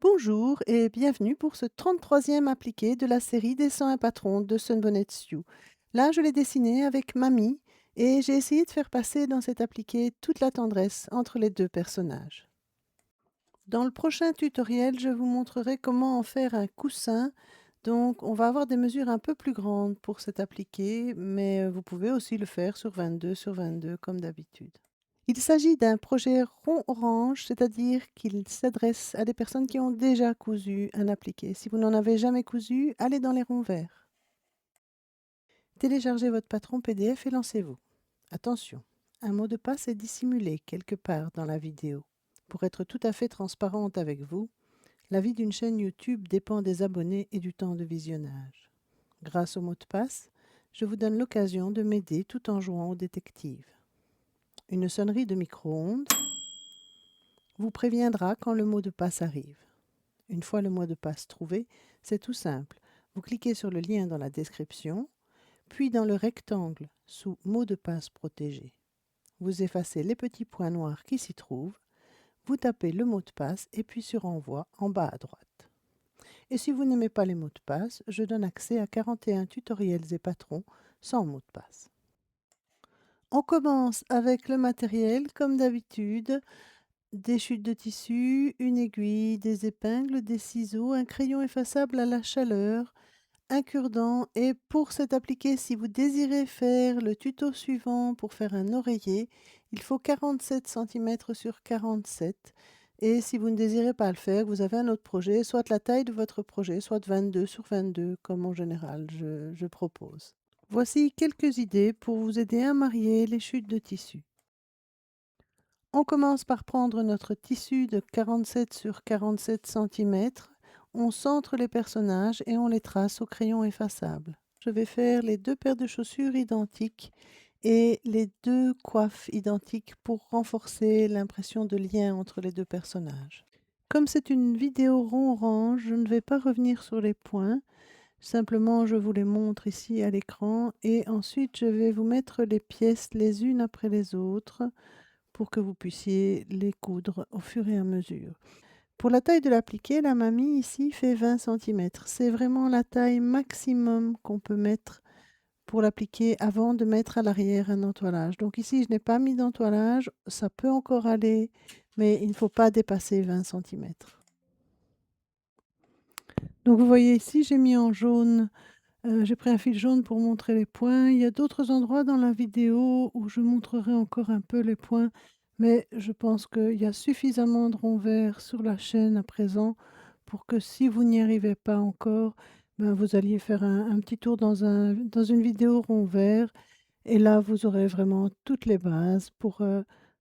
Bonjour et bienvenue pour ce 33e appliqué de la série des 101 patrons de Sunbonnet Stew. Là, je l'ai dessiné avec Mamie et j'ai essayé de faire passer dans cet appliqué toute la tendresse entre les deux personnages. Dans le prochain tutoriel, je vous montrerai comment en faire un coussin. Donc, on va avoir des mesures un peu plus grandes pour cet appliqué, mais vous pouvez aussi le faire sur 22 sur 22 comme d'habitude. Il s'agit d'un projet rond orange, c'est-à-dire qu'il s'adresse à des personnes qui ont déjà cousu un appliqué. Si vous n'en avez jamais cousu, allez dans les ronds verts. Téléchargez votre patron PDF et lancez-vous. Attention, un mot de passe est dissimulé quelque part dans la vidéo. Pour être tout à fait transparente avec vous, la vie d'une chaîne YouTube dépend des abonnés et du temps de visionnage. Grâce au mot de passe, je vous donne l'occasion de m'aider tout en jouant au détective. Une sonnerie de micro-ondes vous préviendra quand le mot de passe arrive. Une fois le mot de passe trouvé, c'est tout simple. Vous cliquez sur le lien dans la description, puis dans le rectangle sous mot de passe protégé. Vous effacez les petits points noirs qui s'y trouvent, vous tapez le mot de passe et puis sur envoi en bas à droite. Et si vous n'aimez pas les mots de passe, je donne accès à 41 tutoriels et patrons sans mot de passe. On commence avec le matériel comme d'habitude. Des chutes de tissu, une aiguille, des épingles, des ciseaux, un crayon effaçable à la chaleur, un cure-dent et pour cet appliqué, si vous désirez faire le tuto suivant pour faire un oreiller, il faut 47 cm sur 47 et si vous ne désirez pas le faire, vous avez un autre projet, soit la taille de votre projet, soit 22 sur 22 comme en général je propose. Voici quelques idées pour vous aider à marier les chutes de tissu. On commence par prendre notre tissu de 47 sur 47 cm. On centre les personnages et on les trace au crayon effaçable. Je vais faire les deux paires de chaussures identiques et les deux coiffes identiques pour renforcer l'impression de lien entre les deux personnages. Comme c'est une vidéo rond orange, je ne vais pas revenir sur les points. Simplement, je vous les montre ici à l'écran et ensuite je vais vous mettre les pièces les unes après les autres pour que vous puissiez les coudre au fur et à mesure. Pour la taille de l'appliqué, la mamie ici fait 20 cm. C'est vraiment la taille maximum qu'on peut mettre pour l'appliquer avant de mettre à l'arrière un entoilage. Donc ici, je n'ai pas mis d'entoilage, ça peut encore aller, mais il ne faut pas dépasser 20 cm. Donc vous voyez ici, j'ai mis en jaune, j'ai pris un fil jaune pour montrer les points. Il y a d'autres endroits dans la vidéo où je montrerai encore un peu les points, mais je pense qu'il y a suffisamment de ronds verts sur la chaîne à présent pour que si vous n'y arrivez pas encore, ben vous alliez faire un petit tour dans une vidéo rond vert et là vous aurez vraiment toutes les bases pour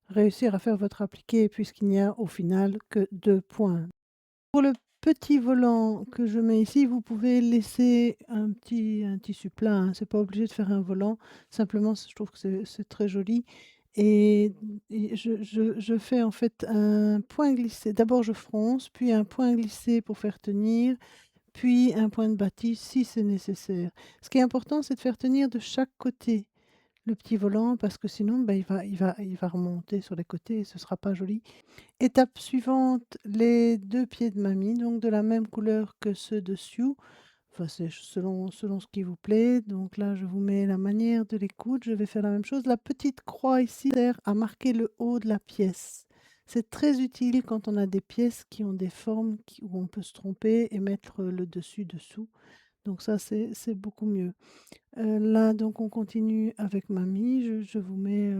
réussir à faire votre appliqué puisqu'il n'y a au final que 2 points. Pour le petit volant que je mets ici, vous pouvez laisser un tissu plat, hein, c'est pas obligé de faire un volant. Simplement, je trouve que c'est très joli et je fais en fait un point glissé. D'abord, je fronce, puis un point glissé pour faire tenir, puis un point de bâti si c'est nécessaire. Ce qui est important, c'est de faire tenir de chaque côté le petit volant parce que sinon, ben, il va remonter sur les côtés et ce sera pas joli. Étape suivante, les 2 pieds de mamie, donc de la même couleur que ceux dessus. Enfin, c'est selon ce qui vous plaît. Donc là, je vous mets la manière de les coudre. Je vais faire la même chose. La petite croix ici sert à marquer le haut de la pièce. C'est très utile quand on a des pièces qui ont des formes où on peut se tromper et mettre le dessus dessous. Donc ça, c'est beaucoup mieux. Là, donc on continue avec mamie. Je vous mets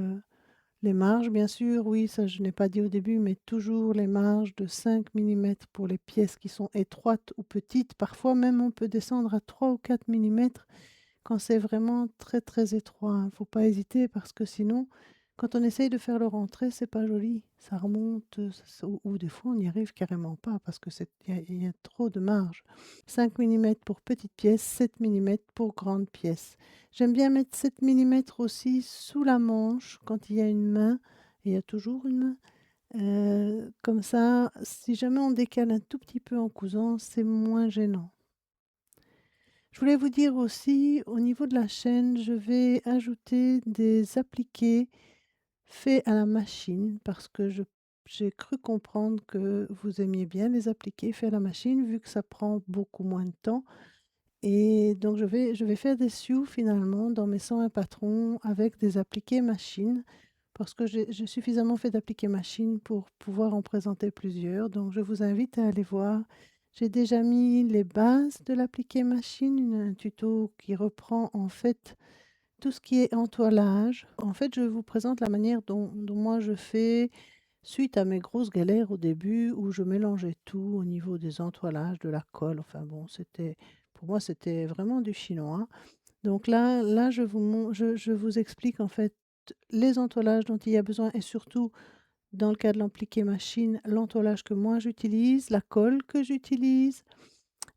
les marges, bien sûr, oui, ça je n'ai pas dit au début, mais toujours les marges de 5 millimètres pour les pièces qui sont étroites ou petites. Parfois même, on peut descendre à 3 ou 4 millimètres quand c'est vraiment très très étroit. Il ne faut pas hésiter parce que sinon, quand on essaye de faire le rentrée, c'est pas joli. Ça remonte, ou des fois on n'y arrive carrément pas parce que il y a trop de marge. 5 millimètres pour petites pièces, 7 millimètres pour grandes pièces. J'aime bien mettre 7 millimètres aussi sous la manche quand il y a une main, et il y a toujours une main. Comme ça, si jamais on décale un tout petit peu en cousant, c'est moins gênant. Je voulais vous dire aussi, au niveau de la chaîne, je vais ajouter des appliqués faits à la machine parce que je j'ai cru comprendre que vous aimiez bien les appliquer faits à la machine, vu que ça prend beaucoup moins de temps. Et donc je vais faire des sioux finalement dans mes 101 patrons avec des appliqués machine, parce que j'ai suffisamment fait d'appliqués machine pour pouvoir en présenter plusieurs. Donc je vous invite à aller voir. J'ai déjà mis les bases de l'appliqué machine, un tuto qui reprend en fait tout ce qui est entoilage. En fait, je vous présente la manière dont moi je fais suite à mes grosses galères au début où je mélangeais tout au niveau des entoilages, de la colle. Enfin bon, pour moi, c'était vraiment du chinois. Donc là je vous explique en fait les entoilages dont il y a besoin et surtout dans le cas de l'appliqué machine, l'entoilage que moi j'utilise, la colle que j'utilise.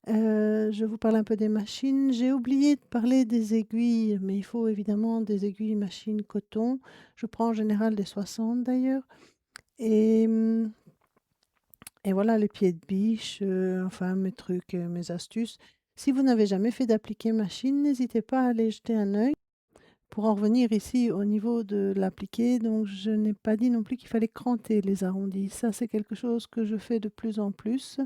Je vous parle un peu des machines. J'ai oublié de parler des aiguilles, mais il faut évidemment des aiguilles machine coton. Je prends en général des 60 d'ailleurs. Et, et voilà les pieds de biche, enfin mes trucs, mes astuces. Si vous n'avez jamais fait d'appliqué machine, n'hésitez pas à aller jeter un œil. Pour en revenir ici au niveau de l'appliqué, donc je n'ai pas dit non plus qu'il fallait cranter les arrondis. Ça, c'est quelque chose que je fais de plus en plus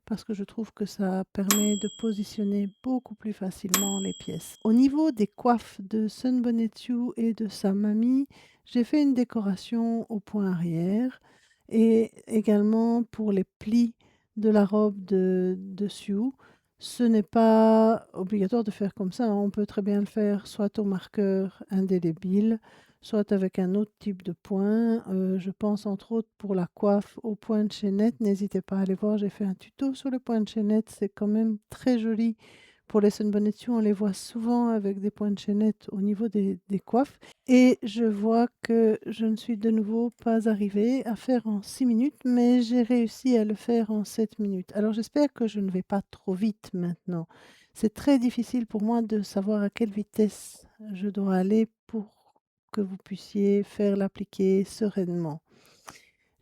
parce que je trouve que ça permet de positionner beaucoup plus facilement les pièces. Au niveau des coiffes de Sunbonnet Sioux et de sa mamie, j'ai fait une décoration au point arrière et également pour les plis de la robe de Sioux. Ce n'est pas obligatoire de faire comme ça, hein. On peut très bien le faire soit au marqueur indélébile, soit avec un autre type de point. Je pense entre autres pour la coiffe au point de chaînette. N'hésitez pas à aller voir, j'ai fait un tuto sur le point de chaînette. C'est quand même très joli. Pour les sunbonnets, on les voit souvent avec des points de chaînette au niveau des coiffes. Et je vois que je ne suis de nouveau pas arrivée à faire en 6 minutes, mais j'ai réussi à le faire en 7 minutes. Alors j'espère que je ne vais pas trop vite maintenant. C'est très difficile pour moi de savoir à quelle vitesse je dois aller pour que vous puissiez faire l'appliquer sereinement.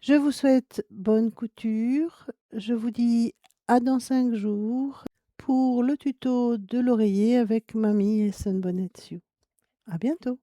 Je vous souhaite bonne couture. Je vous dis à dans 5 jours pour le tuto de l'oreiller avec Mamie et Sunbonnet Sioux. À bientôt.